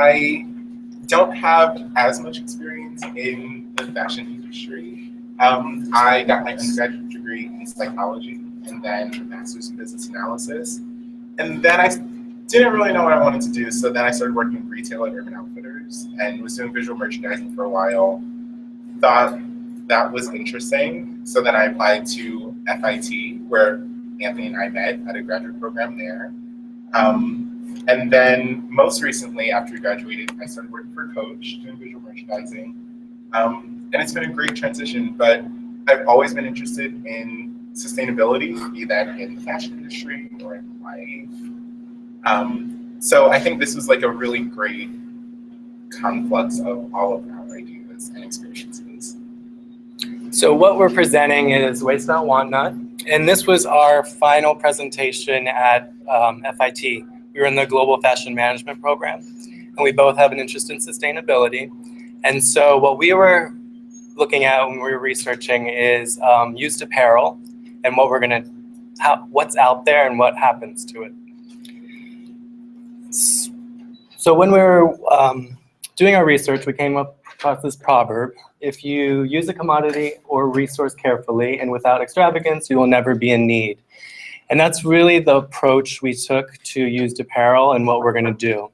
I don't have as much experience in the fashion industry. I got my undergraduate degree in psychology and then a master's in business analysis. And then I didn't really know what I wanted to do, so then I started working in retail at Urban Outfitters and was doing visual merchandising for a while. Thought that was interesting, so then I applied to FIT, where Anthony and I met at a graduate program there. And then most recently, after we graduated, I started working for Coach, doing visual merchandising. And it's been a great transition, but I've always been interested in sustainability, be that in the fashion industry or in life. So I think this was like a really great conflux of all of our ideas and experiences. So what we're presenting is Waste Not Want Not, and this was our final presentation at FIT. We were in the Global Fashion Management program, and we both have an interest in sustainability. And so what we were looking at when we were researching is used apparel and what what's out there and what happens to it. So when we were doing our research, we came up across this proverb: if you use a commodity or resource carefully and without extravagance, you will never be in need. And that's really the approach we took to used apparel and what we're going to do.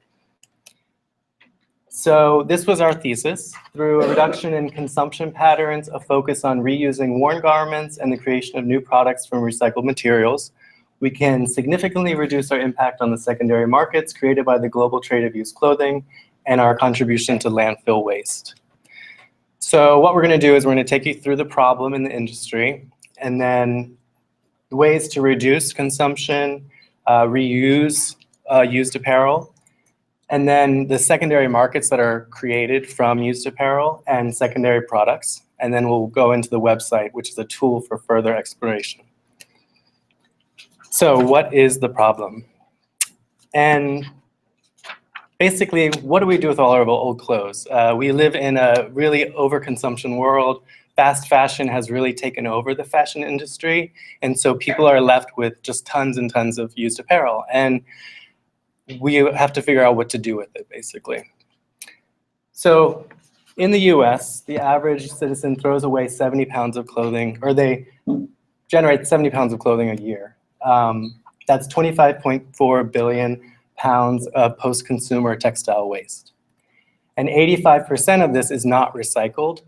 So this was our thesis. Through a reduction in consumption patterns, a focus on reusing worn garments, and the creation of new products from recycled materials, we can significantly reduce our impact on the secondary markets created by the global trade of used clothing and our contribution to landfill waste. So what we're going to do is we're going to take you through the problem in the industry, and then ways to reduce consumption, reuse used apparel, and then the secondary markets that are created from used apparel and secondary products. And then we'll go into the website, which is a tool for further exploration. So what is the problem? And basically, what do we do with all of our old clothes? We live in a really overconsumption world. Fast fashion has really taken over the fashion industry, and so people are left with just tons and tons of used apparel, and we have to figure out what to do with it, basically. So in the US, the average citizen throws away 70 pounds of clothing, or they generate 70 pounds of clothing a year. That's 25.4 billion pounds of post-consumer textile waste. And 85% of this is not recycled.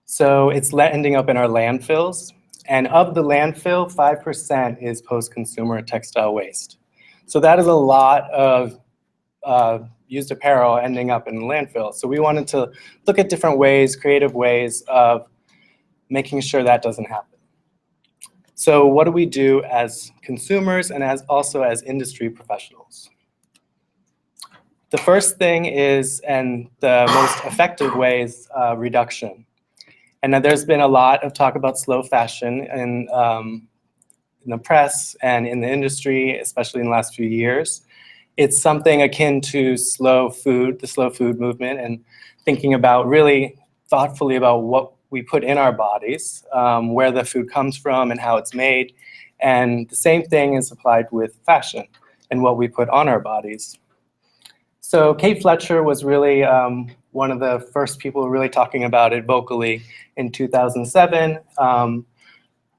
So it's ending up in our landfills. And of the landfill, 5% is post-consumer textile waste. So that is a lot of used apparel ending up in the landfill. So we wanted to look at different ways, creative ways of making sure that doesn't happen. So what do we do as consumers and also as industry professionals? The first thing is, and the most effective way, is reduction. And now there's been a lot of talk about slow fashion in the press and in the industry, especially in the last few years. It's something akin to slow food, the slow food movement, and thinking about really thoughtfully about what we put in our bodies, where the food comes from and how it's made. And the same thing is applied with fashion and what we put on our bodies. So Kate Fletcher was really one of the first people really talking about it vocally in 2007.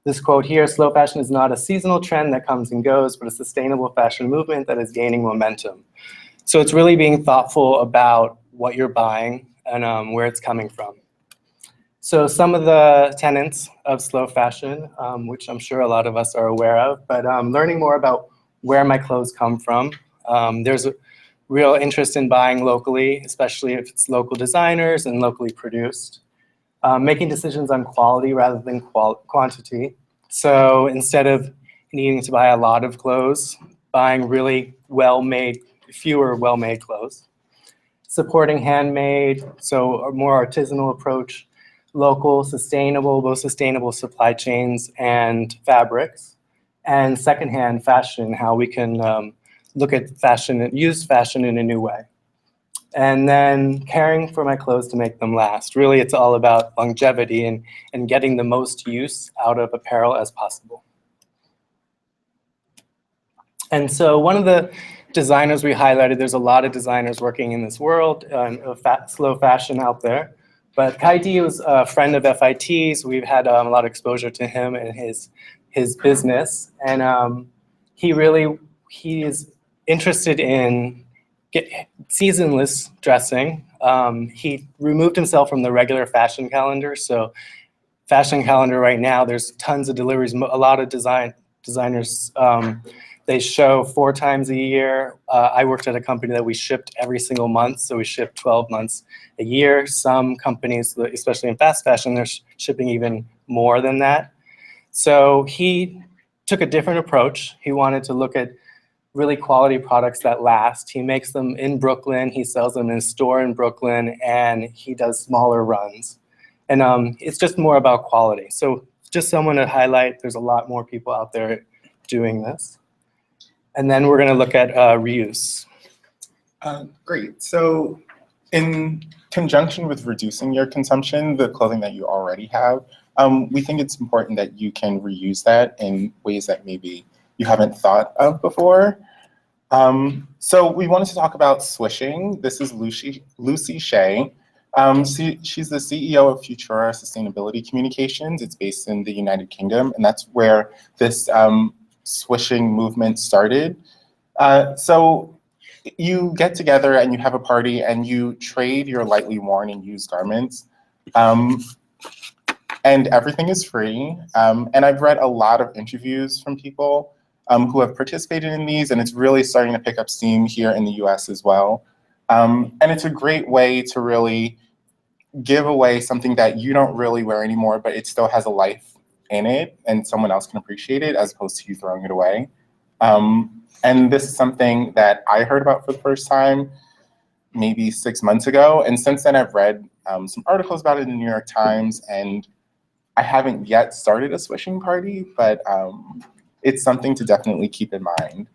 This quote here: "Slow fashion is not a seasonal trend that comes and goes, but a sustainable fashion movement that is gaining momentum." So it's really being thoughtful about what you're buying and where it's coming from. So some of the tenets of slow fashion, which I'm sure a lot of us are aware of, but learning more about where my clothes come from. There's a real interest in buying locally, especially if it's local designers and locally produced. Making decisions on quality rather than quantity. So instead of needing to buy a lot of clothes, buying really well-made, fewer well-made clothes. Supporting handmade, so a more artisanal approach. Local, sustainable, both sustainable supply chains and fabrics. And secondhand fashion, how we can look at fashion, use fashion in a new way. And then caring for my clothes to make them last. Really, it's all about longevity and getting the most use out of apparel as possible. And so one of the designers we highlighted, there's a lot of designers working in this world, of slow fashion out there. But Kaidi was a friend of FIT's. We've had a lot of exposure to him and his business. And he is interested in seasonless dressing. He removed himself from the regular fashion calendar. So fashion calendar right now, there's tons of deliveries. A lot of designers, they show 4 times a year. I worked at a company that we shipped every single month, so we shipped 12 months a year. Some companies, especially in fast fashion, they're shipping even more than that. So he took a different approach. He wanted to look at really quality products that last. He makes them in Brooklyn, he sells them in a store in Brooklyn, and he does smaller runs. And it's just more about quality. So just someone to highlight, there's a lot more people out there doing this. And then we're gonna look at reuse. Great, so in conjunction with reducing your consumption, the clothing that you already have, we think it's important that you can reuse that in ways that maybe you haven't thought of before. So we wanted to talk about swishing. This is Lucy Shea. She's the CEO of Futura Sustainability Communications. It's based in the United Kingdom, and that's where this swishing movement started. So you get together and you have a party and you trade your lightly worn and used garments, and everything is free. And I've read a lot of interviews from people who have participated in these, and it's really starting to pick up steam here in the US as well. And it's a great way to really give away something that you don't really wear anymore, but it still has a life in it and someone else can appreciate it as opposed to you throwing it away. And this is something that I heard about for the first time maybe 6 months ago. And since then I've read some articles about it in the New York Times, and I haven't yet started a swishing party, but it's something to definitely keep in mind.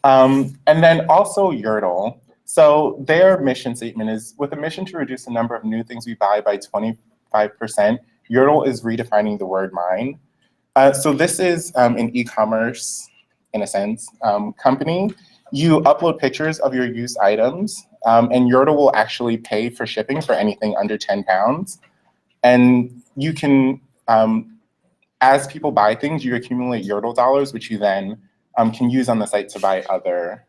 And then also Yurtle. So their mission statement is, with a mission to reduce the number of new things we buy by 25%, Yurtle is redefining the word mine. So this is an e-commerce, in a sense, company. You upload pictures of your used items, and Yurtle will actually pay for shipping for anything under 10 pounds. And you can, as people buy things, you accumulate Yurtle dollars, which you then can use on the site to buy other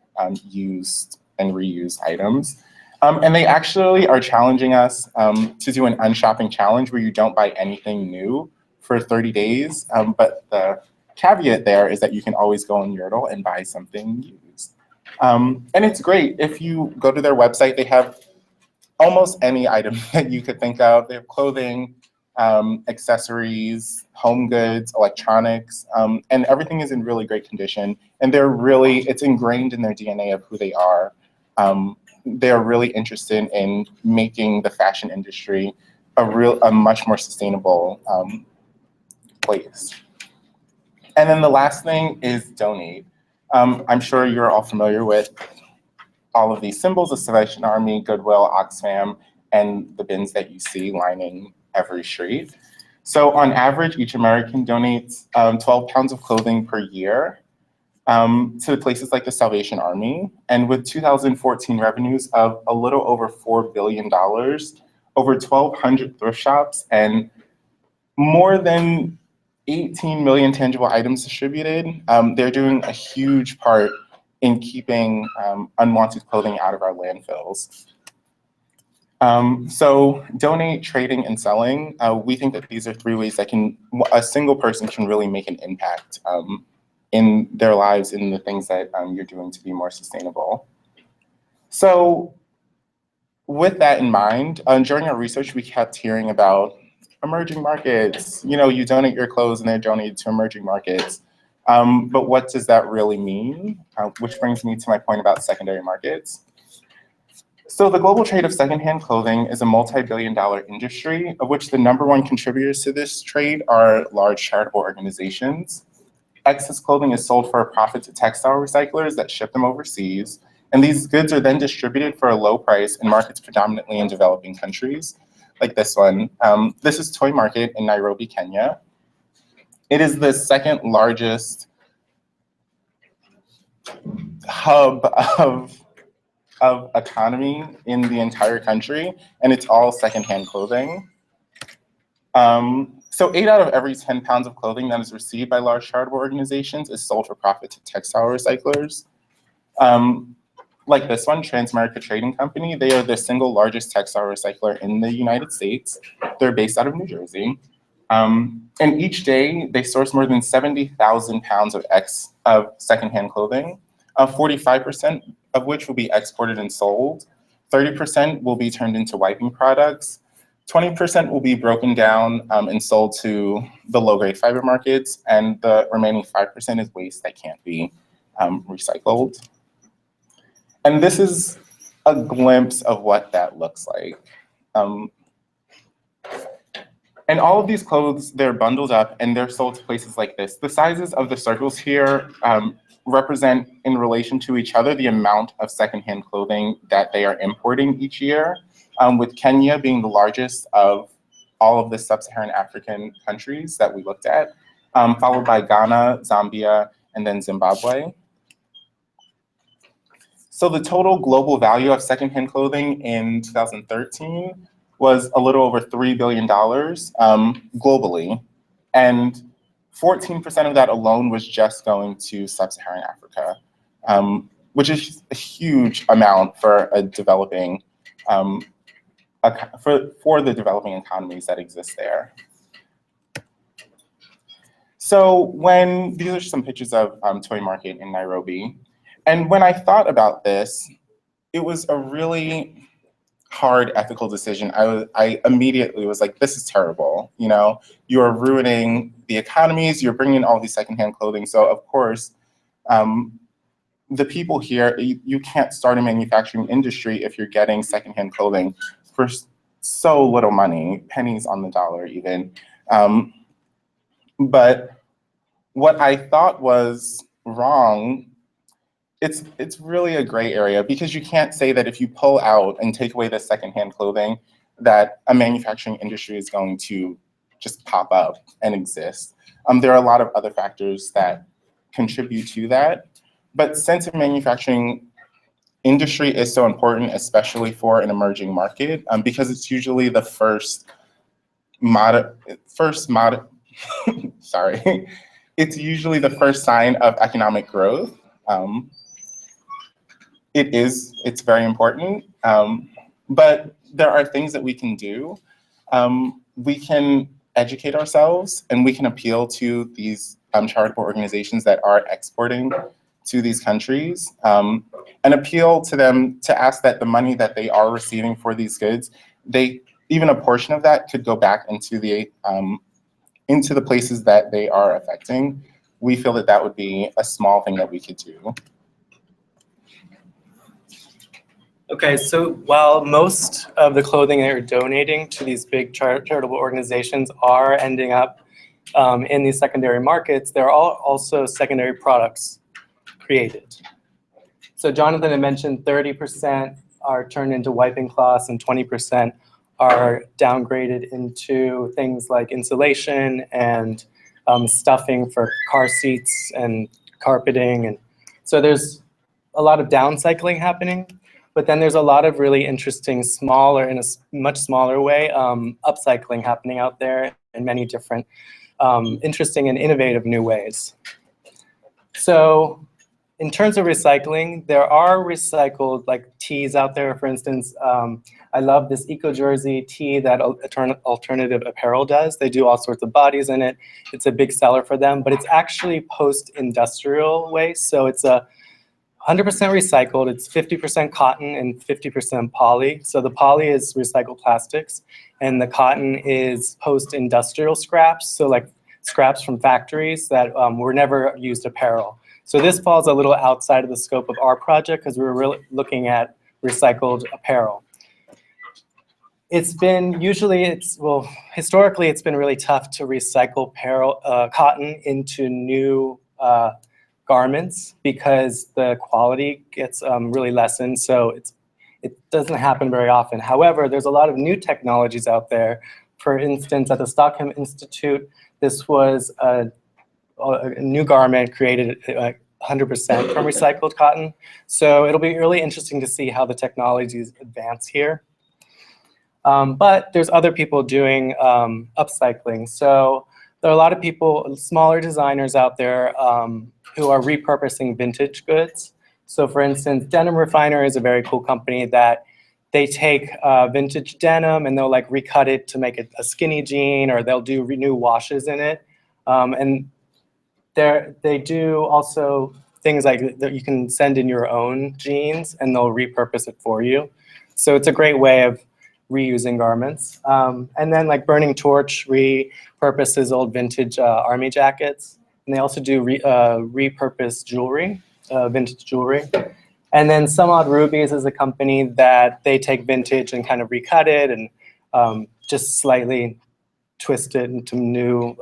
used and reused items. And they actually are challenging us to do an unshopping challenge where you don't buy anything new for 30 days. But the caveat there is that you can always go on Yurtle and buy something used. And it's great. If you go to their website, they have almost any item that you could think of. They have clothing, accessories, home goods, electronics, and everything is in really great condition. And it's ingrained in their DNA of who they are. They're really interested in making the fashion industry a much more sustainable place. And then the last thing is donate. I'm sure you're all familiar with all of these symbols: the Salvation Army, Goodwill, Oxfam, and the bins that you see lining every street. So on average, each American donates 12 pounds of clothing per year to places like the Salvation Army. And with 2014 revenues of a little over $4 billion, over 1,200 thrift shops, and more than 18 million tangible items distributed, they're doing a huge part in keeping unwanted clothing out of our landfills. So donate, trading, and selling. We think that these are 3 ways that a single person can really make an impact in their lives, in the things that you're doing to be more sustainable. So with that in mind, during our research, we kept hearing about emerging markets. You donate your clothes and they're donated to emerging markets. But what does that really mean? Which brings me to my point about secondary markets. So the global trade of secondhand clothing is a multi-billion-dollar industry, of which the #1 contributors to this trade are large charitable organizations. Excess clothing is sold for a profit to textile recyclers that ship them overseas, and these goods are then distributed for a low price in markets predominantly in developing countries, like this one. This is Toy Market in Nairobi, Kenya. It is the second largest hub of economy in the entire country, and it's all secondhand clothing. So 8 out of every 10 pounds of clothing that is received by large charitable organizations is sold for profit to textile recyclers. Like this one, Transamerica Trading Company, they are the single largest textile recycler in the United States. They're based out of New Jersey. And each day they source more than 70,000 pounds of secondhand clothing, 45% of which will be exported and sold. 30% will be turned into wiping products. 20% will be broken down and sold to the low-grade fiber markets, and the remaining 5% is waste that can't be recycled. And this is a glimpse of what that looks like. And all of these clothes, they're bundled up and they're sold to places like this. The sizes of the circles here represent, in relation to each other, the amount of secondhand clothing that they are importing each year, with Kenya being the largest of all of the sub-Saharan African countries that we looked at, followed by Ghana, Zambia, and then Zimbabwe. So the total global value of secondhand clothing in 2013 was a little over $3 billion globally, and 14% of that alone was just going to sub-Saharan Africa, which is a huge amount for a developing, for the developing economies that exist there. So these are some pictures of Toy Market in Nairobi, and when I thought about this, it was a really hard ethical decision. I immediately was like, this is terrible. You know, you're ruining the economies, you're bringing all these secondhand clothing. So of course, the people here, you can't start a manufacturing industry if you're getting secondhand clothing for so little money, pennies on the dollar even. But what I thought was wrong, it's really a gray area, because you can't say that if you pull out and take away the secondhand clothing, that a manufacturing industry is going to just pop up and exist. There are a lot of other factors that contribute to that. But since a manufacturing industry is so important, especially for an emerging market, because it's usually the it's usually the first sign of economic growth. It's very important, but there are things that we can do. We can educate ourselves, and we can appeal to these charitable organizations that are exporting to these countries, and appeal to them to ask that the money that they are receiving for these goods, even a portion of that could go back into the places that they are affecting. We feel that that would be a small thing that we could do. Okay, so while most of the clothing that you're donating to these big charitable organizations are ending up in these secondary markets, there are also secondary products created. So Jonathan had mentioned 30% are turned into wiping cloths and 20% are downgraded into things like insulation and stuffing for car seats and carpeting. And so there's a lot of downcycling happening. But then there's a lot of really interesting, smaller, in a much smaller way, upcycling happening out there in many different interesting and innovative new ways. So in terms of recycling, there are recycled like tees out there. For instance, I love this Eco Jersey tee that Alternative Apparel does. They do all sorts of bodies in it. It's a big seller for them, but it's actually post-industrial waste. So it's 100% recycled. It's 50% cotton and 50% poly. So the poly is recycled plastics, and the cotton is post-industrial scraps. So like scraps from factories that were never used apparel. So this falls a little outside of the scope of our project because we were really looking at recycled apparel. It's been historically it's been really tough to recycle cotton into new garments because the quality gets really lessened, so it doesn't happen very often. However, there's a lot of new technologies out there. For instance, at the Stockholm Institute, this was a new garment created 100% from recycled cotton. So it'll be really interesting to see how the technologies advance here. But there's other people doing upcycling. So there are a lot of people, smaller designers out there who are repurposing vintage goods. So for instance, Denim Refiner is a very cool company that they take vintage denim and they'll like recut it to make it a skinny jean, or they'll do new washes in it. And they do also things like that you can send in your own jeans and they'll repurpose it for you. So it's a great way of reusing garments. And then like Burning Torch repurposes old vintage army jackets. And they also do repurposed jewelry, vintage jewelry. And then Some Odd Rubies is a company that they take vintage and kind of recut it and just slightly twist it into new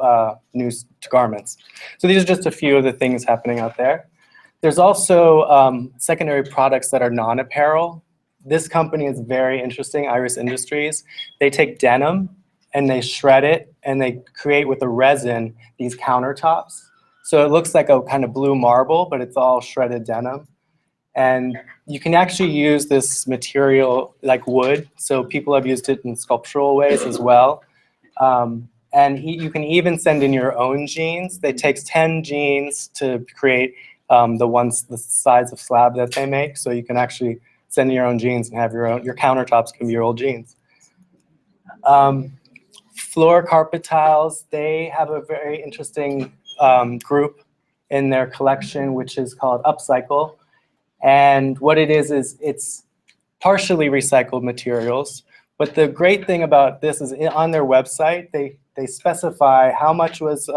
garments. So these are just a few of the things happening out there. There's also secondary products that are non-apparel. This company is very interesting, Iris Industries. They take denim and they shred it and they create with a resin these countertops. So it looks like a kind of blue marble, but it's all shredded denim. And you can actually use this material like wood. So people have used it in sculptural ways as well. And you can even send in your own jeans. It takes 10 jeans to create the size of slab that they make. So you can actually send in your own jeans and have your countertops can be your old jeans. Floor carpet tiles, they have a very interesting group in their collection, which is called Upcycle. And what it is it's partially recycled materials. But the great thing about this is on their website, they specify how much was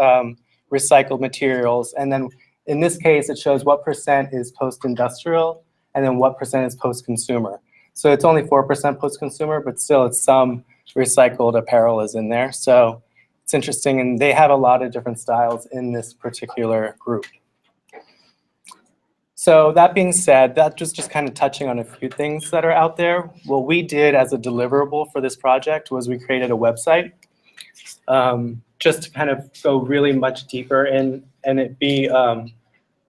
recycled materials. And then in this case, it shows what % is post-industrial and then what % is post-consumer. So it's only 4% post-consumer, but still it's some recycled apparel is in there. So it's interesting. And they have a lot of different styles in this particular group. So that being said, that was just kind of touching on a few things that are out there. What we did as a deliverable for this project was we created a website just to kind of go really much deeper and it be a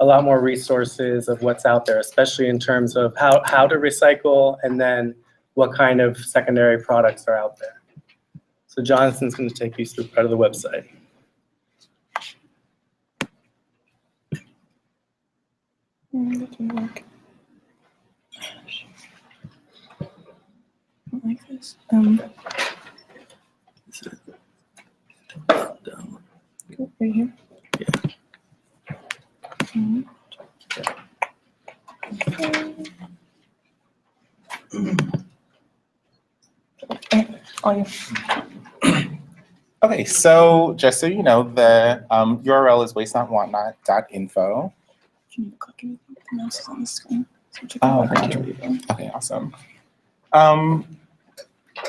lot more resources of what's out there, especially in terms of how to recycle and then what kind of secondary products are out there. So Jonathan's going to take you through part of the website. That didn't work. I don't like this. Go right here. Yeah. Oh, yeah. Okay, so just so you know, the URL is wastenotwantnot.info. If you need to click anything, the mouse is on the screen. So check Oh, out okay. Okay, awesome.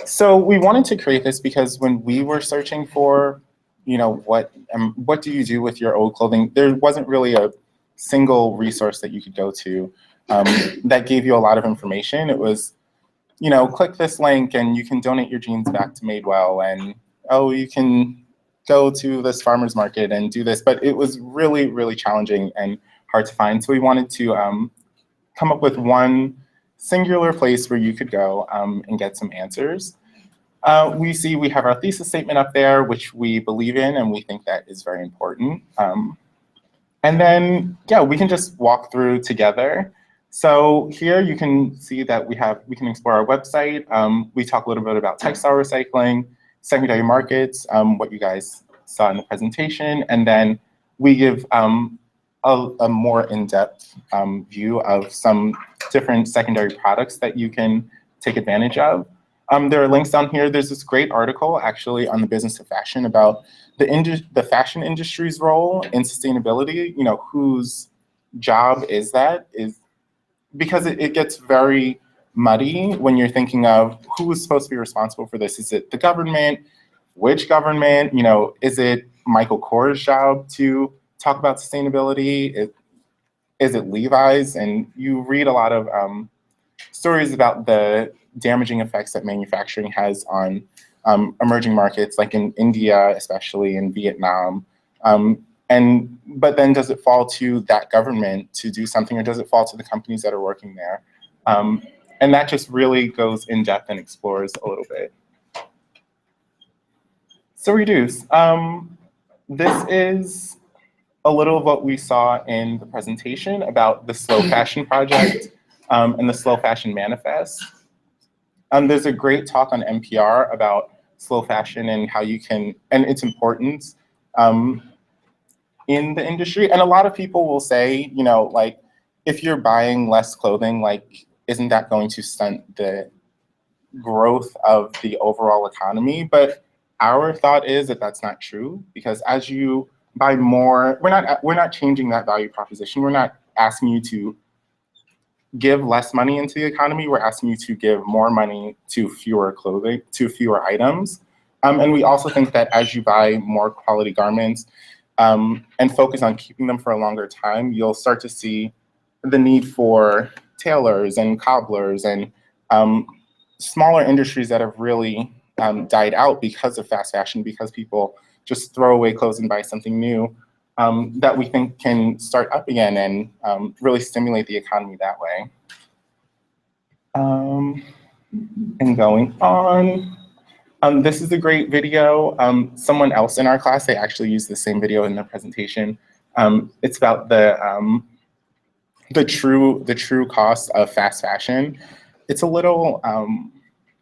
So we wanted to create this because when we were searching for, what do you do with your old clothing, there wasn't really a single resource that you could go to that gave you a lot of information. It was, click this link and you can donate your jeans back to Madewell, and you can go to this farmer's market and do this. But it was really, really challenging and hard to find. So we wanted to come up with one singular place where you could go and get some answers. We have our thesis statement up there, which we believe in and we think that is very important. And then, we can just walk through together. So here you can see that we can explore our website. We talk a little bit about textile recycling, secondary markets, what you guys saw in the presentation, and then we give a more in-depth view of some different secondary products that you can take advantage of. There are links down here. There's this great article actually on the business of fashion about the fashion industry's role in sustainability. Whose job is that? Because it gets very muddy when you're thinking of who is supposed to be responsible for this. Is it the government? Which government? Is it Michael Kors' job to talk about sustainability? Is it Levi's? And you read a lot of stories about the damaging effects that manufacturing has on emerging markets, like in India, especially in Vietnam. But then does it fall to that government to do something, or does it fall to the companies that are working there? And that just really goes in depth and explores a little bit. So reduce. This is a little of what we saw in the presentation about the Slow Fashion Project and the Slow Fashion Manifest. There's a great talk on NPR about slow fashion and how you can, and its importance in the industry. And a lot of people will say, you know, like, if you're buying less clothing, like, isn't that going to stunt the growth of the overall economy? But our thought is that that's not true, because as you buy more, we're not changing that value proposition. We're not asking you to give less money into the economy. We're asking you to give more money to fewer clothing, to fewer items. And we also think that as you buy more quality garments and focus on keeping them for a longer time, you'll start to see the need for tailors and cobblers and smaller industries that have really died out because of fast fashion, because people just throw away clothes and buy something new, that we think can start up again and really stimulate the economy that way. And going on, this is a great video. Someone else in our class, they actually used the same video in their presentation. It's about the true cost of fast fashion. It's a little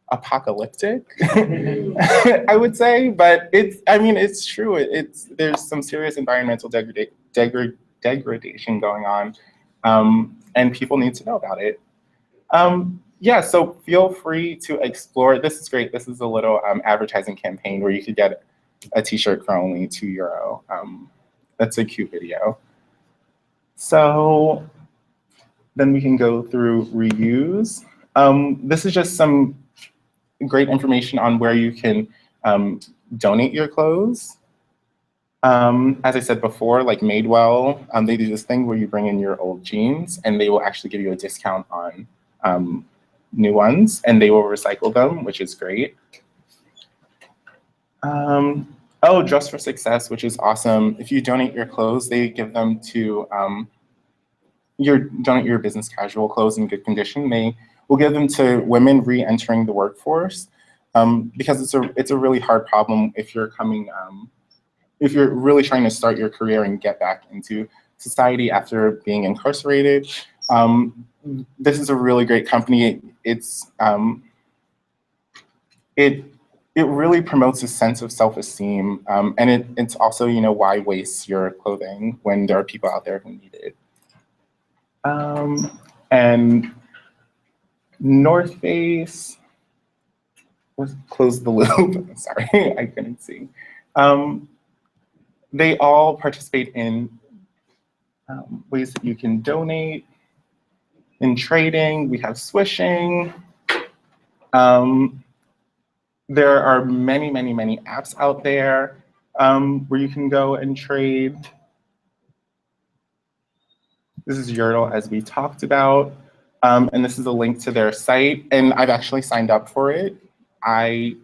apocalyptic, I would say, but it's true. There's some serious environmental degradation going on, and people need to know about it. Yeah, so feel free to explore. This is great. This is a little advertising campaign where you could get a t-shirt for only €2. That's a cute video. So then we can go through reuse. This is just some great information on where you can donate your clothes. As I said before, like Madewell, they do this thing where you bring in your old jeans and they will actually give you a discount on new ones, and they will recycle them, which is great. Oh, Dress for Success, which is awesome. If you donate your clothes, they give them to donate your business casual clothes in good condition. They will give them to women re-entering the workforce, because it's a really hard problem if you're if you're really trying to start your career and get back into society after being incarcerated. This is a really great company. It really promotes a sense of self-esteem, and it's also, you know, why waste your clothing when there are people out there who need it. And North Face, let's close the loop. Sorry, I couldn't see. They all participate in ways that you can donate. In trading, we have swishing. There are many, many, many apps out there where you can go and trade. This is Yerdle, as we talked about. And this is a link to their site. And I've actually signed up for it. I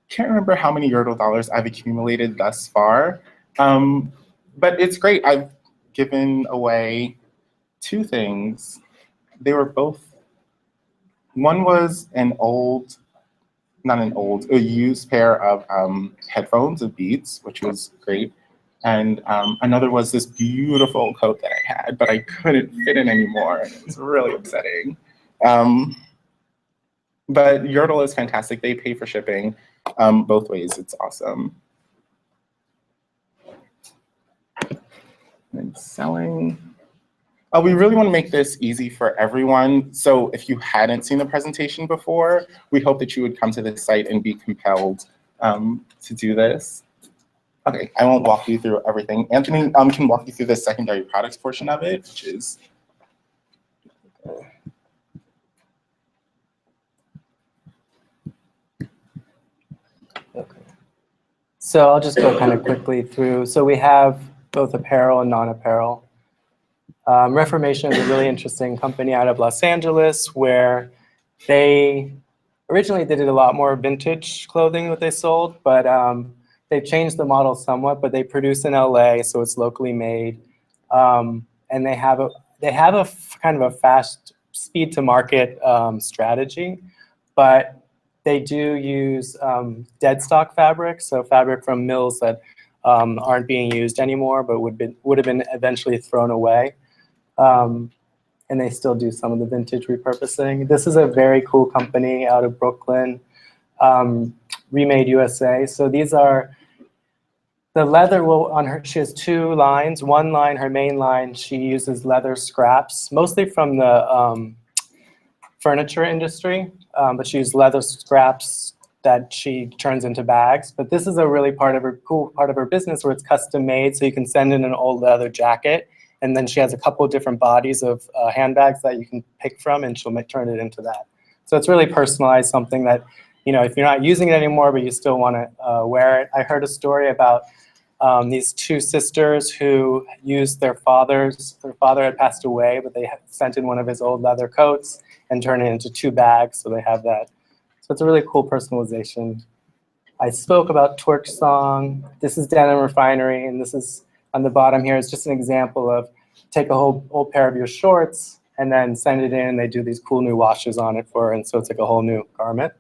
can't remember how many Yerdle dollars I've accumulated thus far. But it's great. I've given away 2 things. They were both, one was a used pair of headphones of Beats, which was great. And another was this beautiful coat that I had, but I couldn't fit in anymore. It was really upsetting. But Yerdle is fantastic. They pay for shipping both ways. It's awesome. And selling. We really want to make this easy for everyone. So if you hadn't seen the presentation before, we hope that you would come to this site and be compelled to do this. Okay, I won't walk you through everything. Anthony can walk you through the secondary products portion of it, which is. Okay. So I'll just go kind of quickly through. So we have both apparel and non-apparel. Reformation is a really interesting company out of Los Angeles where they originally did a lot more vintage clothing that they sold, but They've changed the model somewhat, but they produce in LA, so it's locally made. And they have a kind of a fast speed to market strategy, but they do use dead stock fabric, so fabric from mills that aren't being used anymore, but would have been eventually thrown away. And they still do some of the vintage repurposing. This is a very cool company out of Brooklyn, Remade USA. So these are the leather on her. She has two lines. One line, her main line, she uses leather scraps, mostly from the furniture industry, but she uses leather scraps that she turns into bags. But this is a really cool part of her business where it's custom made, so you can send in an old leather jacket, and then she has a couple of different bodies of handbags that you can pick from, and she'll turn it into that. So it's really personalized, something that, you know, if you're not using it anymore, but you still want to wear it. I heard a story about these two sisters who used their father had passed away, but they sent in one of his old leather coats and turned it into two bags, so they have that. So it's a really cool personalization. I spoke about Torch Song. This is Denim Refinery, and this is on the bottom here. It's just an example of take a whole old pair of your shorts and then send it in, and they do these cool new washes on it and so it's like a whole new garment.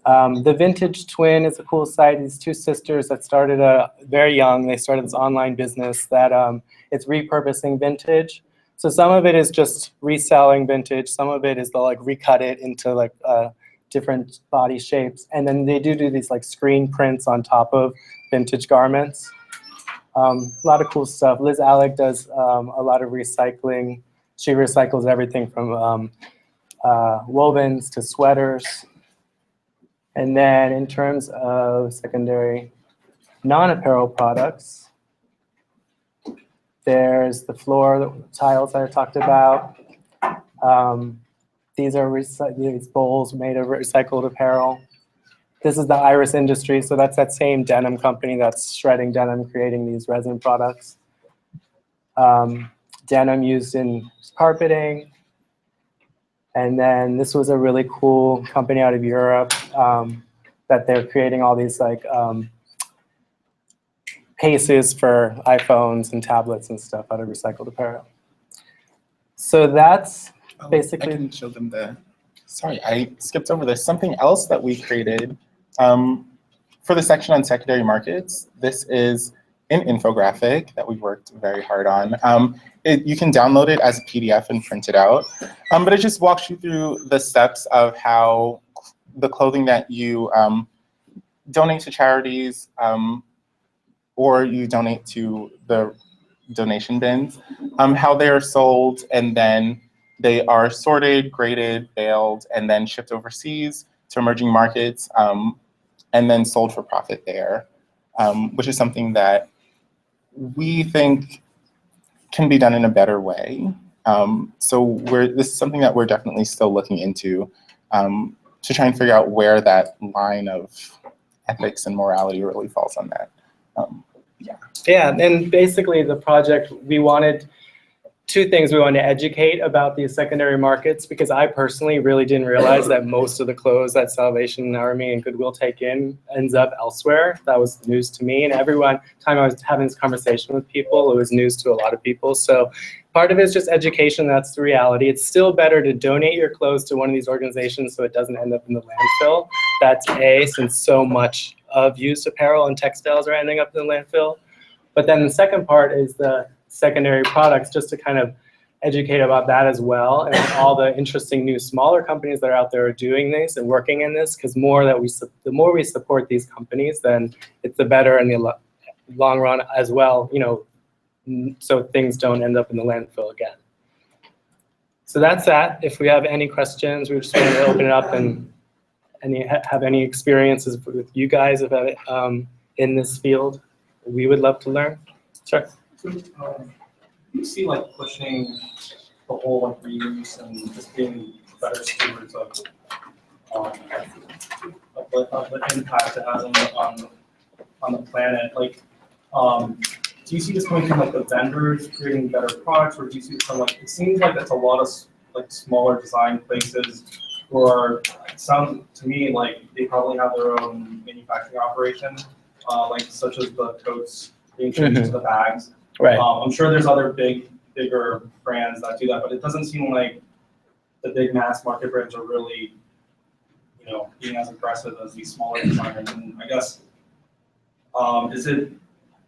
The Vintage Twin is a cool site. These two sisters that started very young. They started this online business that it's repurposing vintage. So some of it is just reselling vintage. Some of it is they'll like recut it into like different body shapes. And then they do these like screen prints on top of vintage garments. A lot of cool stuff. Liz Alec does a lot of recycling. She recycles everything from wovens to sweaters. And then in terms of secondary non-apparel products, there's the floor tiles that I talked about. These are these bowls made of recycled apparel. This is the Iris Industry, so that's that same denim company that's shredding denim, creating these resin products. Denim used in carpeting. And then this was a really cool company out of Europe that they're creating all these like cases for iPhones and tablets and stuff out of recycled apparel. So that's basically. I can show them sorry, I skipped over this. Something else that we created for the section on secondary markets. This is an infographic that we worked very hard on. You can download it as a PDF and print it out, but it just walks you through the steps of how the clothing that you donate to charities or you donate to the donation bins, how they are sold, and then they are sorted, graded, baled, and then shipped overseas to emerging markets, and then sold for profit there, which is something that we think can be done in a better way. So this is something that we're definitely still looking into to try and figure out where that line of ethics and morality really falls on that. Yeah, and basically the project, we wanted two things. We wanted to educate about these secondary markets, because I personally really didn't realize that most of the clothes that Salvation Army and Goodwill take in ends up elsewhere. That was news to me, and time I was having this conversation with people, it was news to a lot of people. So part of it is just education. That's the reality. It's still better to donate your clothes to one of these organizations so it doesn't end up in the landfill. That's since so much of used apparel and textiles are ending up in the landfill. But then the second part is the secondary products, just to kind of educate about that as well, and all the interesting new smaller companies that are out there are doing this and working in this, because the more we support these companies, then it's the better in the long run as well, you know, so things don't end up in the landfill again. So that's that. If we have any questions, we just want to open it up and have any experiences with you guys about it in this field. We would love to learn. Sure. So, you see like pushing the whole like reuse and just being better stewards of the impact it has on the planet. Like, do you see this coming from like the vendors creating better products, or do you see it from like, it seems like it's a lot of like smaller design places, or it sounds to me like they probably have their own manufacturing operation, like such as the coats being changed to the bags. Right. I'm sure there's other bigger brands that do that, but it doesn't seem like the big mass market brands are really, being as aggressive as these smaller designers. And I guess, is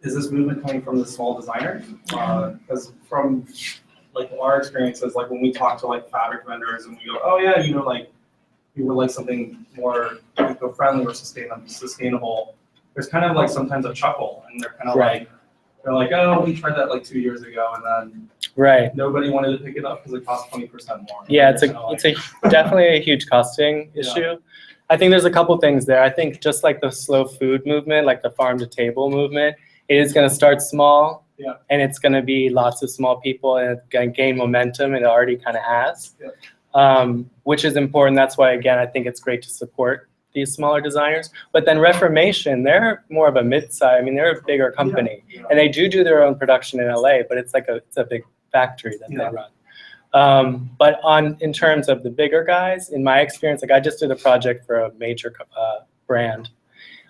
this movement coming from the small designers? Because from like our experiences, like when we talk to like fabric vendors and we go, oh yeah, like we would like something more eco-friendly or sustainable. There's kind of like sometimes a chuckle, and they're kind of like, oh, we tried that like 2 years ago, and then nobody wanted to pick it up because it cost 20% more. Yeah, it's definitely a huge costing issue. I think there's a couple things there. I think just like the slow food movement, like the farm to table movement, it is going to start small, and it's going to be lots of small people, and it's going to gain momentum, and it already kind of has, which is important. That's why, again, I think it's great to support these smaller designers. But then Reformation, they're more of a mid-size. I mean, they're a bigger company, and they do their own production in LA, but it's like it's a big factory that they run. But in terms of the bigger guys, in my experience, like I just did a project for a major brand,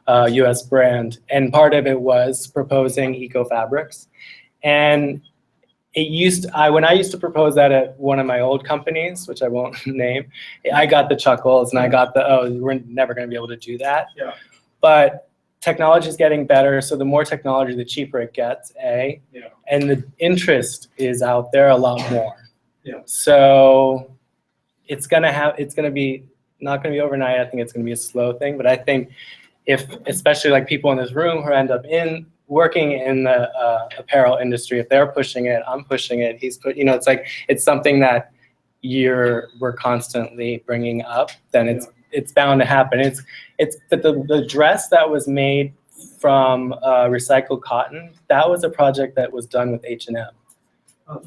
US brand, and part of it was proposing eco fabrics. And when I used to propose that at one of my old companies, which I won't name, I got the chuckles and I got we're never going to be able to do that. But technology is getting better, so the more technology, the cheaper it gets, and the interest is out there a lot more. So it's going to be not going to be overnight. I think it's going to be a slow thing, but I think especially like people in this room who end up working in the apparel industry, if they're pushing it, I'm pushing it, it's like, it's something that we're constantly bringing up, then it's bound to happen. It's the dress that was made from recycled cotton, that was a project that was done with H&M.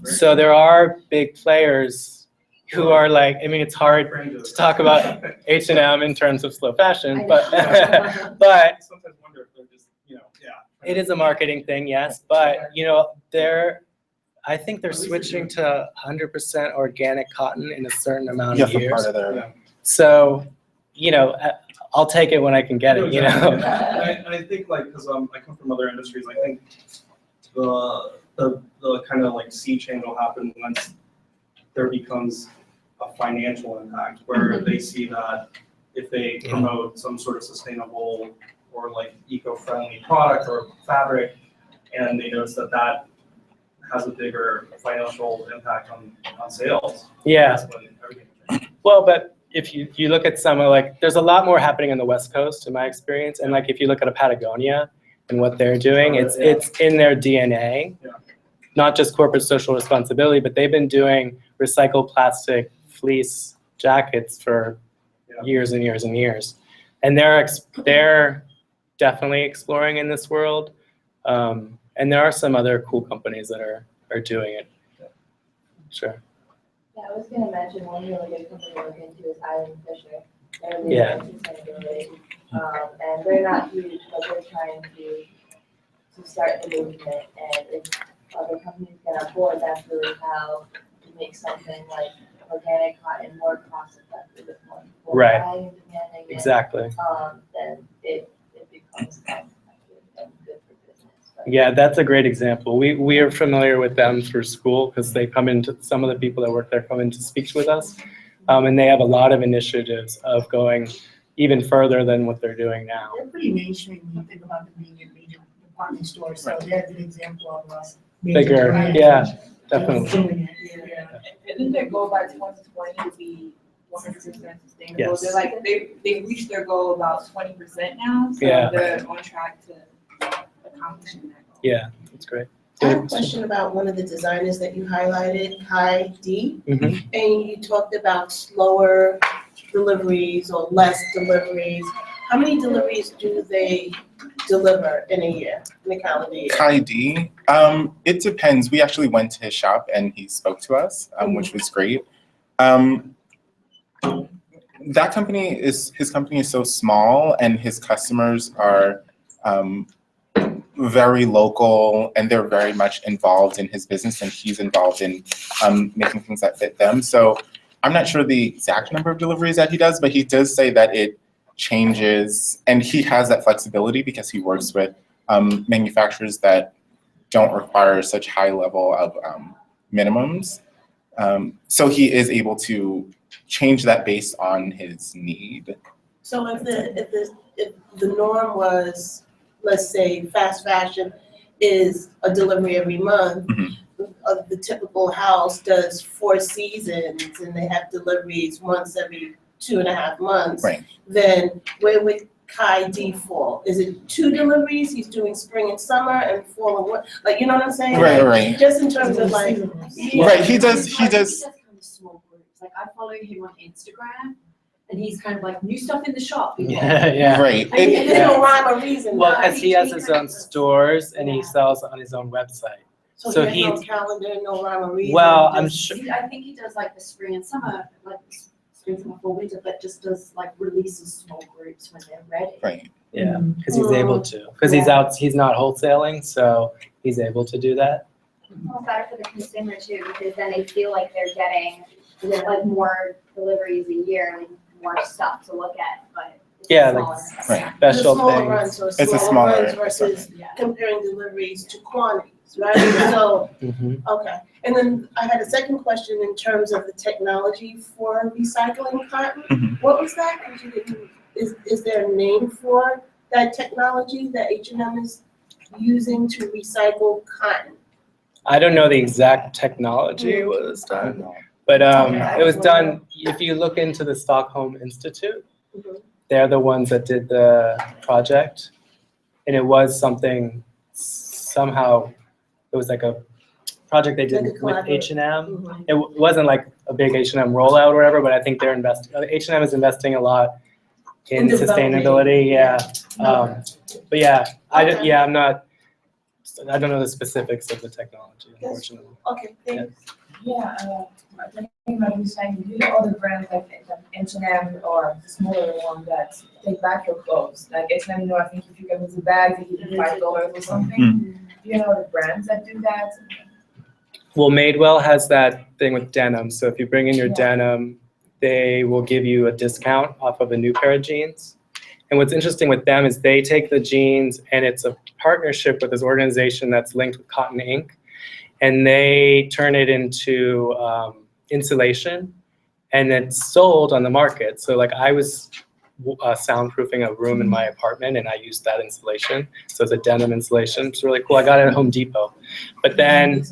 So there are big players who are like, I mean, it's hard to talk about H&M in terms of slow fashion, but but sometimes wonder if they're just, it is a marketing thing, yes. But I think they're switching to 100% organic cotton in a certain amount of years. So, I'll take it when I can get it. And I think because I come from other industries, I think the kind of like sea change will happen once there becomes a financial impact, where they see that if they promote some sort of sustainable or like eco-friendly product or fabric, and they notice that has a bigger financial impact on sales. Well, but if you look at some there's a lot more happening on the West Coast in my experience, and if you look at a Patagonia and what they're doing, it's in their DNA, not just corporate social responsibility, but they've been doing recycled plastic fleece jackets for years and years and years, and they're definitely exploring in this world, and there are some other cool companies that are doing it. Sure. Yeah, I was going to mention one really good company to look into is Island Fisher. They're really into sustainability, and they're not huge, but they're trying to start the movement. And if other companies get on board, that's really how to make something like organic cotton more cost effective, more demanding, exactly. Then it becomes cost effective and good for business. Yeah, that's a great example. We are familiar with them through school because they come into, some of the people that work there come in to speak with us, and they have a lot of initiatives of going even further than what they're doing now. They're pretty mainstream when you think about them being in major department stores, so they're a good example of us. Bigger, definitely. Isn't their goal by 2020 to be 100% sustainable? Yes. They're like they've reached their goal about 20% now, so they're on track to accomplishing that goal. Yeah, that's great. I have a question about one of the designers that you highlighted, Kai D. And you talked about slower deliveries or less deliveries. How many deliveries do they deliver in a year, in a calendar year? Kai D, it depends. We actually went to his shop and he spoke to us, which was great. His company is so small, and his customers are very local, and they're very much involved in his business, and he's involved in making things that fit them. So I'm not sure the exact number of deliveries that he does, but he does say that changes, and he has that flexibility because he works with manufacturers that don't require such high level of minimums. So he is able to change that based on his need. So if the norm was, let's say, fast fashion is a delivery every month, the typical house does 4 seasons and they have deliveries once every 2.5 months, Right. then where would Kai D fall? Is it 2 deliveries? He's doing spring and summer and fall and what? Like, you know what I'm saying? Right, Like, right. just in terms of like, Right, he does. Kind of small groups. Like I follow him on Instagram, and he's kind of like new stuff in the shop. Yeah. Right. and there's no rhyme or reason. Well, why. because he has his own stores and he sells on his own website. So he he has no calendar, no rhyme or reason. Well, I'm just- sure. I think he does like the spring and summer, like spring, summer, fall, winter, but just does like releases small groups when they're ready. Right. Yeah, because he's able to. Because he's out. He's not wholesaling, so he's able to do that. Well, better for the consumer too, because then they feel like they're getting like more deliveries a year and more stuff to look at, but it's Yeah, smaller. like Right. special smaller things. runs, so It's a smaller smaller runs versus assortment. Yeah. comparing deliveries to quantities, right? So, okay. And then I had a second question in terms of the technology for recycling cotton. What was that? 'Cause you didn't- Is there a name for that technology that H&M is using to recycle cotton? I don't know the exact technology it was done, but it was done. If you look into the Stockholm Institute, they're the ones that did the project, and it was something. Somehow, it was like a project they did Like a with collaborative. H&M. It wasn't like a big H&M rollout or whatever, but I think they're investing. H&M is investing a lot in In developing. sustainability. Yeah. But yeah, Okay. I'm not. I don't know the specifics of the technology, unfortunately. Okay, thanks. Yeah, I think like you saying, do other brands like H&M or the smaller one that take back your clothes? Like H&M, you know, I think if you get with the bag, they give you $5 or something. Do you know the brands that do that? Well, Madewell has that thing with denim. So if you bring in your denim, they will give you a discount off of a new pair of jeans. And what's interesting with them is they take the jeans, and it's a partnership with this organization that's linked with Cotton Inc. And they turn it into insulation, and it's sold on the market. So like I was soundproofing a room in my apartment, and I used that insulation. So it's a denim insulation. It's really cool. I got it at Home Depot. But then,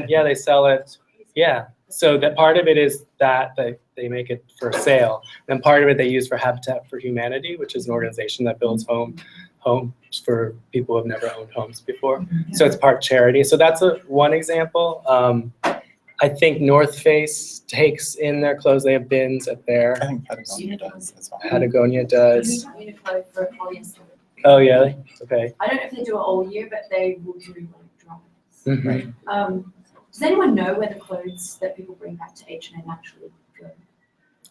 yeah, they sell it. Yeah. So that part of it is that they make it for sale. Then part of it they use for Habitat for Humanity, which is an organization that builds homes for people who have never owned homes before. So it's part charity. So that's one example. I think North Face takes in their clothes. They have bins at I their. think Patagonia does as well. Patagonia does. Uniqlo for polyester. Oh yeah. Okay. I don't know if they do it all year, but they will do like drops. Mhm. Does anyone know where the clothes that people bring back to H&M actually go?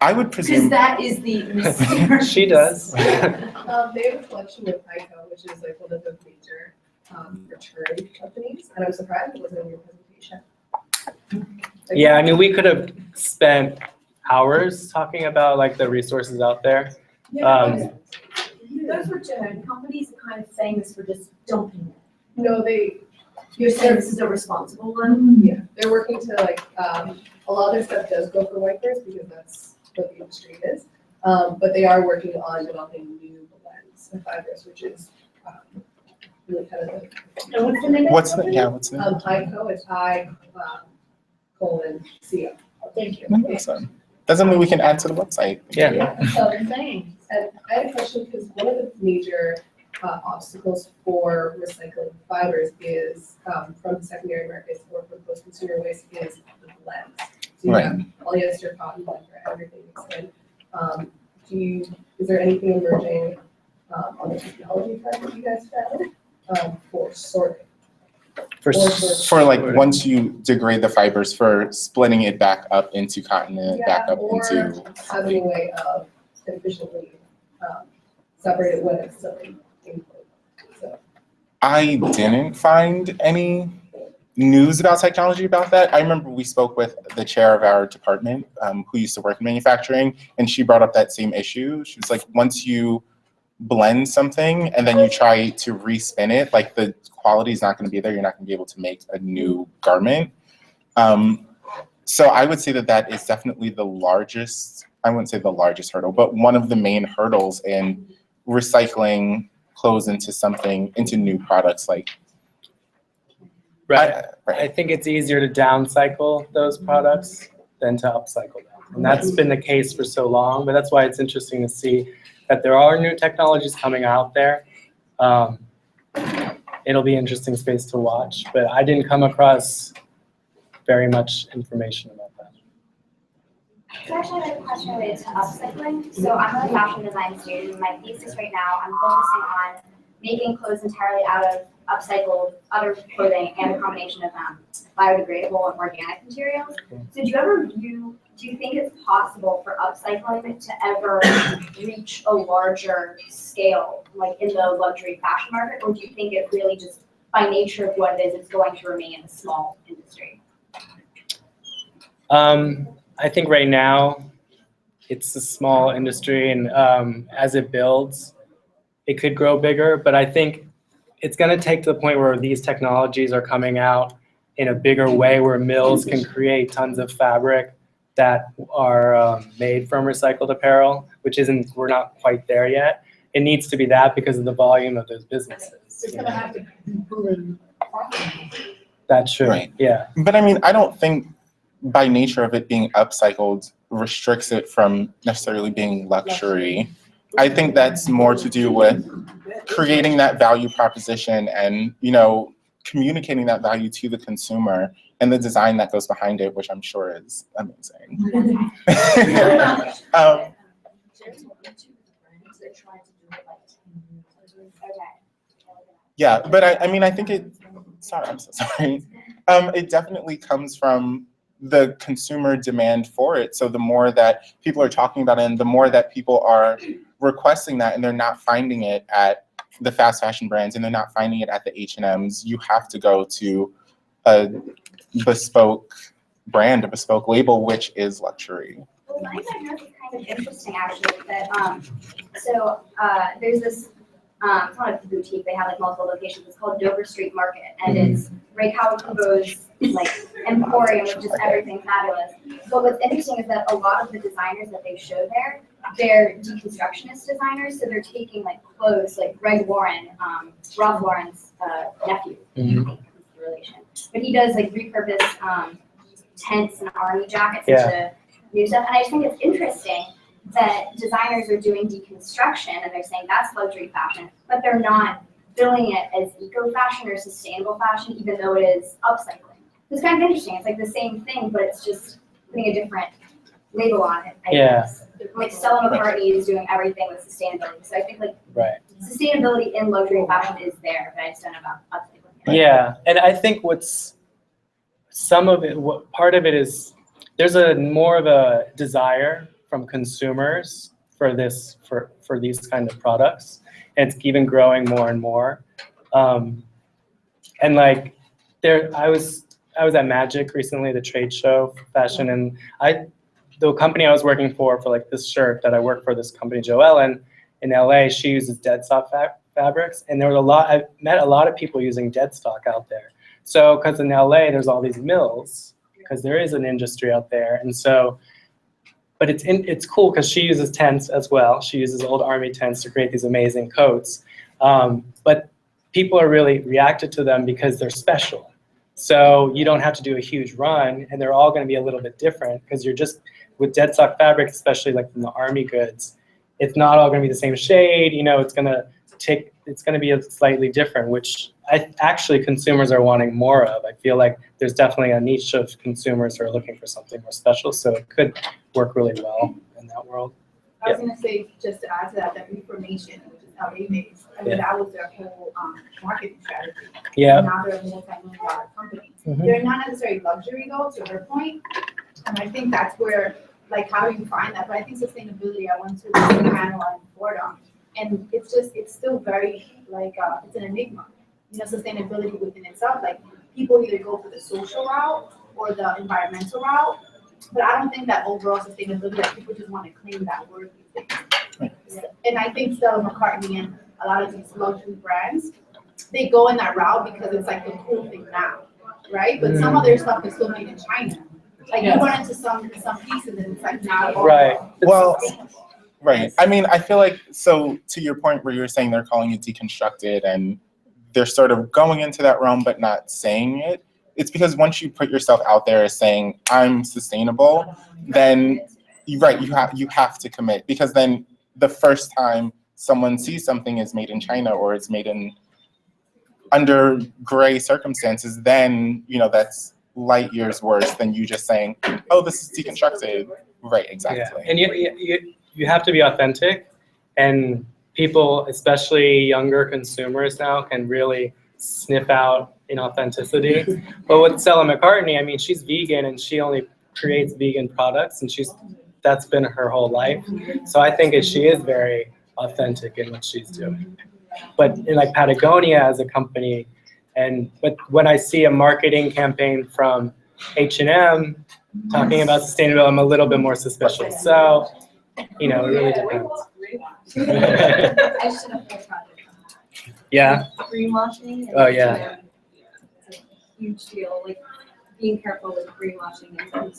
I would Because presume. that is the mysterious. She does. They have a collection with Upcycle, which is like one of the major return companies, and I'm surprised it wasn't in your presentation. Yeah, I mean, we could have spent hours talking about like the resources out there. Those return companies are kind of famous for just dumping it. No, You're saying this is a responsible one? yeah, they're working to like, a lot of their stuff does go for wipers because that's what the industry is. But they are working on developing new blends and fibers, which is really kind of And what's the name of What's the the, yeah, what's the? ICO, it's I:/CO. Thank you. Awesome. Doesn't mean we can add to the website. Yeah. Thanks. And I had a question because one of the major obstacles for recycling fibers is from the secondary markets or from post-consumer waste is the blends. So you have polyester, cotton, blend for everything mixed in. Is there anything emerging on the technology front that you guys found for sorting? For like once you degrade the fibers, for splitting it back up into cotton and back up into. Having a way of efficiently separate it when it's still in clothes. So I didn't find any news about technology about that. I remember we spoke with the chair of our department who used to work in manufacturing, and she brought up that same issue. She was like, once you blend something and then you try to respin it, like the quality is not going to be there. You're not going to be able to make a new garment. So I would say that that is definitely the largest, I wouldn't say the largest hurdle, but one of the main hurdles in recycling clothes into new products. Like, right. I think it's easier to downcycle those products than to upcycle them. And that's been the case for so long, but that's why it's interesting to see that there are new technologies coming out there. It'll be an interesting space to watch, but I didn't come across very much information about that. So actually, I have a question related to upcycling. So I'm a fashion design student. My thesis right now, I'm focusing on making clothes entirely out of upcycled other clothing and a combination of biodegradable and organic materials. So do you think it's possible for upcycling to ever reach a larger scale, like in the luxury fashion market, or do you think it really just, by nature of what it is, it's going to remain a small industry? I think right now it's a small industry, and as it builds, it could grow bigger, but I think it's going to take to the point where these technologies are coming out in a bigger way where mills can create tons of fabric that are made from recycled apparel, we're not quite there yet. It needs to be that because of the volume of those businesses. It's gonna have to be proven. That's true, right. Yeah. But I mean, I don't think by nature of it being upcycled restricts it from necessarily being luxury. I think that's more to do with creating that value proposition and, communicating that value to the consumer and the design that goes behind it, which I'm sure is amazing. Yeah, but I think I'm so sorry. It definitely comes from the consumer demand for it. So the more that people are talking about it and the more that people are requesting that and they're not finding it at the fast fashion brands and they're not finding it at the H&Ms, you have to go to a bespoke brand, a bespoke label, which is luxury. Well, I think it's kind of interesting actually that there's this it's not a boutique, they have like multiple locations. It's called Dover Street Market, and it's Ray Kawakubo's like emporium with just everything fabulous. But what's interesting is that a lot of the designers that they show there, they're deconstructionist designers, so they're taking like clothes, like Greg Warren, Ralph Lauren's nephew, relation. But he does like repurpose tents and army jackets into new stuff, and I just think it's interesting that designers are doing deconstruction and they're saying that's luxury fashion, but they're not billing it as eco-fashion or sustainable fashion, even though it is upcycling. It's kind of interesting. It's like the same thing, but it's just putting a different label on it, I guess. Like Stella McCartney is doing everything with sustainability. So I think like sustainability in luxury fashion is there, but I just don't know about upcycling. Yeah, and I think part of it is there's more of a desire from consumers for these kind of products, and it's even growing more and more. And like I was at Magic recently, the trade show for fashion, and the company I was working for like this shirt that I work for, this company Jo Ellen in LA, she uses dead stock fabrics, and I met a lot of people using dead stock out there. So because in LA there's all these mills, because there is an industry out there, and so. But it's cool because she uses tents as well. She uses old army tents to create these amazing coats. But people are really reacted to them because they're special. So you don't have to do a huge run, and they're all going to be a little bit different because you're just, with dead stock fabric, especially like from the army goods, it's not all going to be the same shade. It's going to be slightly different, which actually consumers are wanting more of. I feel like there's definitely a niche of consumers who are looking for something more special, so it could work really well in that world. I was going to say, just to add to that information, which is how they made. That was their whole marketing strategy. Yeah. And now they're a multi-million-dollar company. They're not necessarily luxury though, to their point. And I think that's where, like, how do you find that? But I think sustainability, I went to the panel in Florida, and it's still very, like, it's an enigma. Sustainability within itself, like, people either go for the social route or the environmental route. But I don't think that overall sustainability, that people just want to claim that word these days. And I think Stella McCartney and a lot of these luxury brands, they go in that route because it's like the cool thing now, right? But some of their stuff is still made in China. Like you run into some pieces and it's like not all. Right. Well, right. I mean, I feel like, so to your point where you were saying they're calling it deconstructed and they're sort of going into that realm but not saying it, it's because once you put yourself out there as saying, I'm sustainable, then you have to commit, because then the first time someone sees something is made in China or it's made in under gray circumstances, then, you know, that's light years worse than you just saying, oh, this is deconstructed. Right, exactly. Yeah. And you have to be authentic, and people, especially younger consumers now, can really sniff out inauthenticity. But with Stella McCartney, I mean, she's vegan and she only creates vegan products, and that's been her whole life. So I think she is very authentic in what she's doing. But in like Patagonia as a company, but when I see a marketing campaign from H&M talking about sustainability, I'm a little bit more suspicious. So, you know, it really depends. I just did a whole project on that. Yeah. Greenwashing. Oh, yeah. It's a huge deal. Like being careful with greenwashing and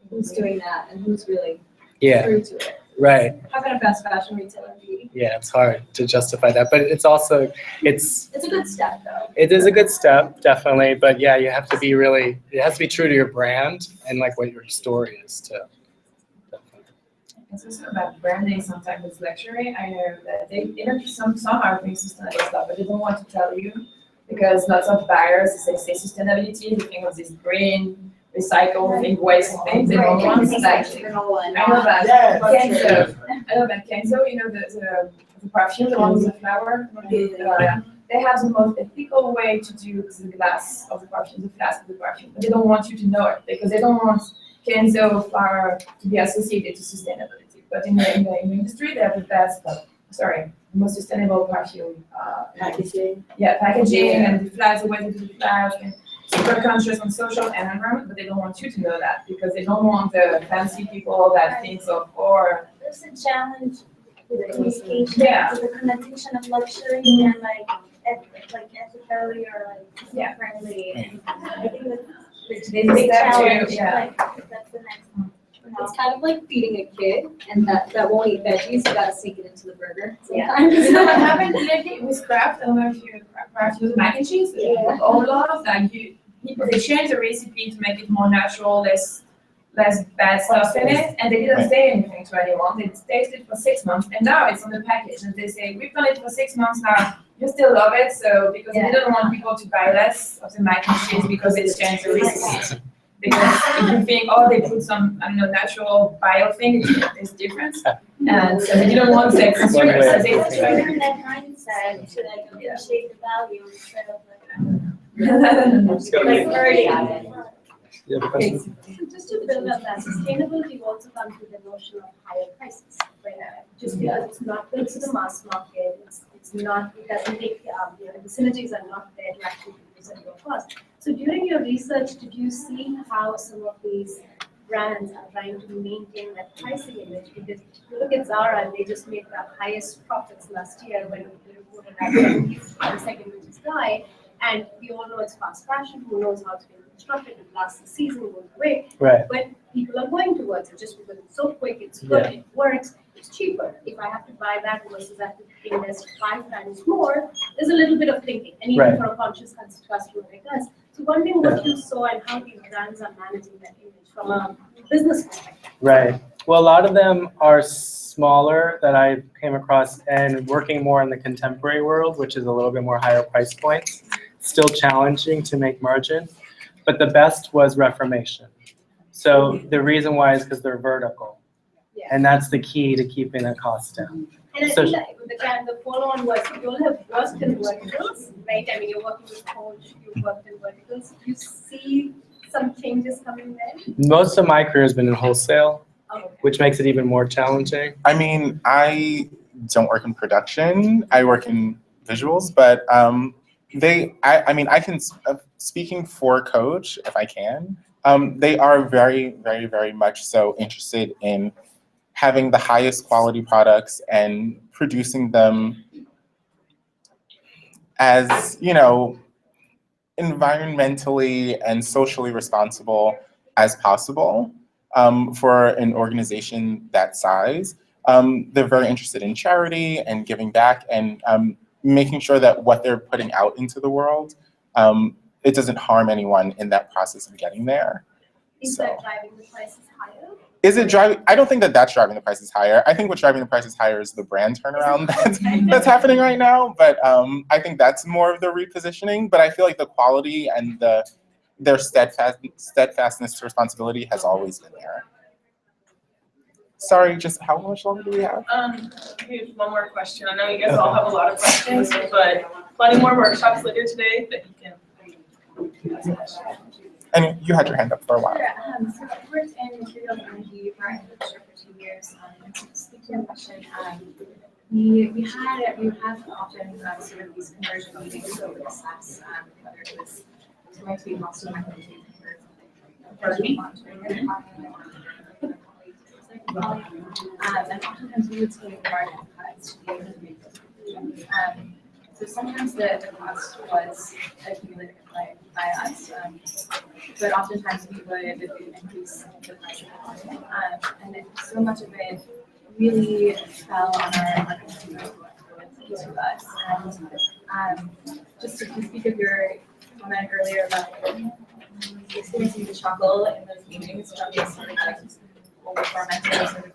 who's doing that and who's really true to it. Right. How can a fast fashion retailer be? Yeah, it's hard to justify that, but it's also It's a good step though. It is a good step, definitely. But yeah, you have to be it has to be true to your brand and like what your story is too. It's also about branding. Sometimes it's luxury. I know that some are doing sustainable stuff, but they don't want to tell you because lots of buyers, they say sustainability, they think of this green, recycle, think waste things. They don't want to actually. I know that Kenzo. I know that Kenzo. You know the perfume, the one with the flower. They have the most ethical way to do the glass of the perfume, the flask of the perfume, but they don't want you to know it because they don't want Kenzo flower to be associated to sustainability. But in the industry, they have the most sustainable perfume Packaging. Yeah, packaging and the flags, the way they do the flags, and super conscious on social and environment, but they don't want you to know that because they don't want the fancy people that think of, or There's a challenge with the communication, with the connotation of luxury and like ethically or like friendly. I think that's the big challenge. Like, that's the next one. It's kind of like feeding a kid, and that won't eat veggies. You gotta sink it into the burger. Sometimes. You know what happened with Kraft? I don't know if Kraft uses mac and cheese. A lot of that, they changed the recipe to make it more natural, less bad stuff in it, and they didn't say anything to anyone. They tasted it for 6 months, and now it's on the package, and they say, we've done it for 6 months now. You still love it, so because they didn't want people to buy less of the mac and cheese because they changed the recipe. Because if you think, oh, they put some, natural bio thing, it's different. And so they didn't want the consumers. So they turn that mindset to like appreciate the value instead of like already at it. Just to build up that sustainability also comes with the notion of higher prices, right? Just because it's not built to the mass market, it doesn't make, the synergies are not there to actually produce at low cost. So during your research, did you see how some of these brands are trying to maintain that pricing image? Because if you look at Zara, and they just made the highest profits last year when they reported that the second richest guy. And we all know it's fast fashion, who knows how it's been constructed, it lasts the season, goes away. Right. But people are going towards it just because it's so quick, it's good, it works, it's cheaper. If I have to buy that versus I have to invest 5 times more, there's a little bit of thinking, and even for a conscious customer like us. So wondering what you saw and how these brands are managing that image from a business perspective. Right. Well, a lot of them are smaller that I came across and working more in the contemporary world, which is a little bit more higher price points. Still challenging to make margin, but the best was Reformation. So the reason why is because they're vertical, and that's the key to keeping the cost down. And I think that the follow-on was you all have worked in verticals, right? I mean, you're working with Coach, you've worked in verticals. You see some changes coming there? Most of my career has been in wholesale, which makes it even more challenging. I mean, I don't work in production. I work in visuals, but I can speaking for Coach, if I can, they are very, very, very much so interested in having the highest quality products and producing them as, you know, environmentally and socially responsible as possible for an organization that size. They're very interested in charity and giving back and making sure that what they're putting out into the world, it doesn't harm anyone in that process of getting there. Is So, that driving the prices higher? is it driving? I don't think that that's driving the prices higher. I think what's driving the prices higher is the brand turnaround that's happening right now. But I think that's more of the repositioning. But I feel like the quality and their steadfastness to responsibility has always been there. Sorry, just how much longer do we have? Here's one more question. I know you guys all have a lot of questions, but plenty more workshops later today that you can ask questions. And you had your hand up for a while. Sure. So I've worked in materials energy for infrastructure for 2 years. To speak to your question, we have often sort of these conversion meetings to assess whether it was going to be cost effective or and oftentimes we would take margin cuts to be able to make those decisions. So sometimes the cost was accumulated by us, but oftentimes we would increase the price of the and so much of it really fell on our consumers to us. And just to speak of your comment earlier about experiencing the struggle in those meetings from these sort of like over-fermented sort of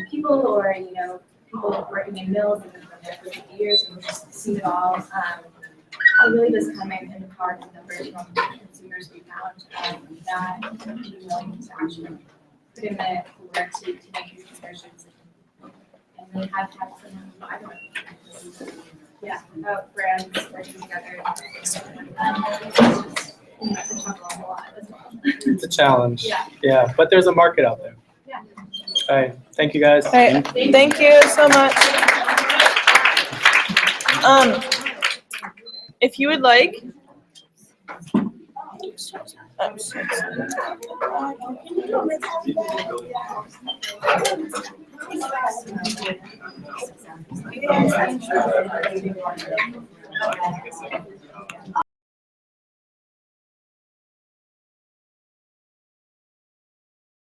people, or people working in mills and have been there for 50 years and just seen it all. It really does come in part in numbers from consumers we found that be willing to actually put in the work to make these conversions and really have someone who I don't know. Yeah, about brands working together. It's a struggle a lot as well. It's a challenge. Yeah. Yeah, but there's a market out there. Yeah. All right, thank you guys. All right, thank you so much. If you would like.